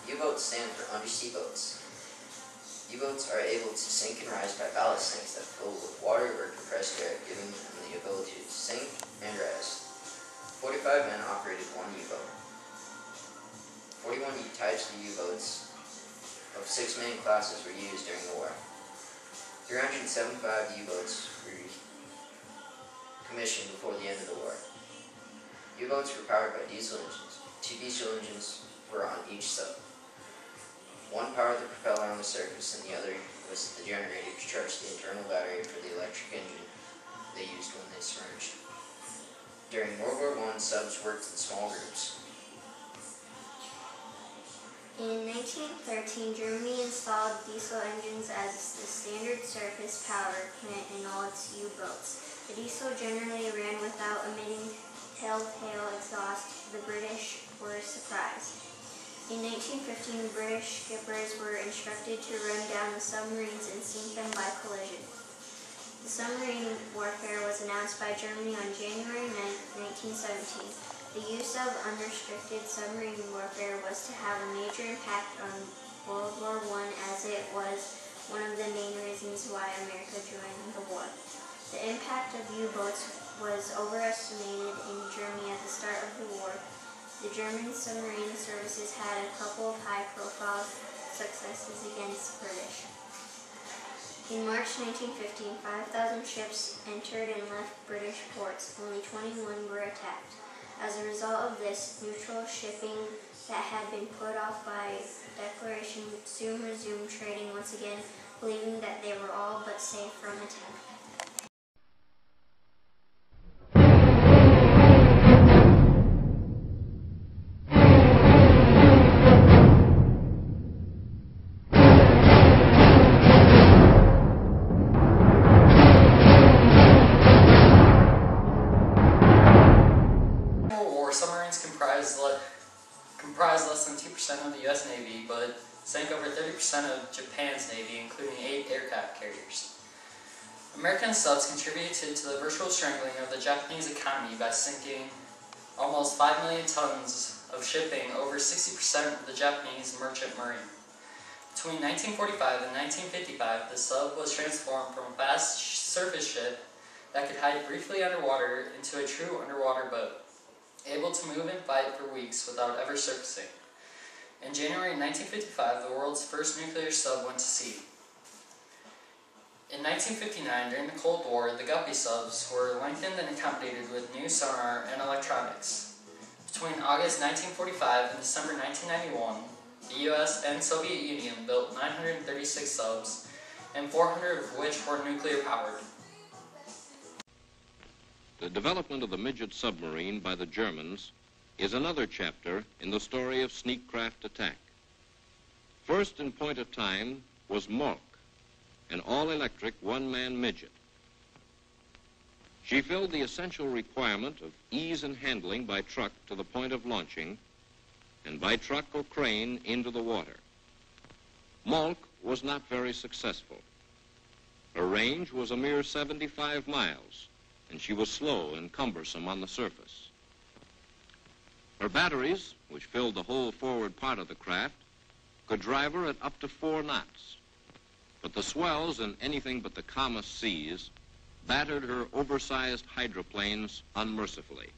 U-boats stand for undersea boats. U-boats are able to sink and rise by ballast tanks that fill with water or compressed air, giving them the ability to sink and rise. 45 men operated one U-boat. 41 types of U-boats of 6 main classes were used during the war. 375 U-boats were commissioned before the end of the war. U-boats were powered by diesel engines. 2 diesel engines were on each sub. One powered the propeller on the surface, and the other was the generator to charge the internal battery for the electric engine they used when they submerged. During World War I, subs worked in small groups. In 1913, Germany installed diesel engines as the standard surface power plant in all its U-boats. The diesel generally ran without emitting telltale exhaust. The British were surprised. In 1915, British skippers were instructed to run down the submarines and sink them by collision. The submarine warfare was announced by Germany on January 9, 1917. The use of unrestricted submarine warfare was to have a major impact on World War I, as it was one of the main reasons why America joined the war. The impact of U-boats was overestimated in Germany at the start of the war. The German submarine services had a couple of high-profile successes against the British. In March 1915, 5,000 ships entered and left British ports. Only 21 were attacked. As a result of this, neutral shipping that had been put off by declaration soon resumed trading once again, believing that they were all but safe from attack. Submarines comprised less than 2% of the U.S. Navy, but sank over 30% of Japan's Navy, including 8 aircraft carriers. American subs contributed to the virtual strangling of the Japanese economy by sinking almost 5 million tons of shipping, over 60% of the Japanese merchant marine. Between 1945 and 1955, the sub was transformed from a fast surface ship that could hide briefly underwater into a true underwater boat, able to move and fight for weeks without ever surfacing. In January 1955, the world's first nuclear sub went to sea. In 1959, during the Cold War, the Guppy subs were lengthened and accommodated with new sonar and electronics. Between August 1945 and December 1991, the US and Soviet Union built 936 subs, and 400 of which were nuclear powered. The development of the midget submarine by the Germans is another chapter in the story of sneak craft attack. First in point of time was Malk, an all-electric one-man midget. She filled the essential requirement of ease in handling by truck to the point of launching, and by truck or crane into the water. Malk was not very successful. Her range was a mere 75 miles, and she was slow and cumbersome on the surface. Her batteries, which filled the whole forward part of the craft, could drive her at up to 4 knots. But the swells in anything but the calmest seas battered her oversized hydroplanes unmercifully.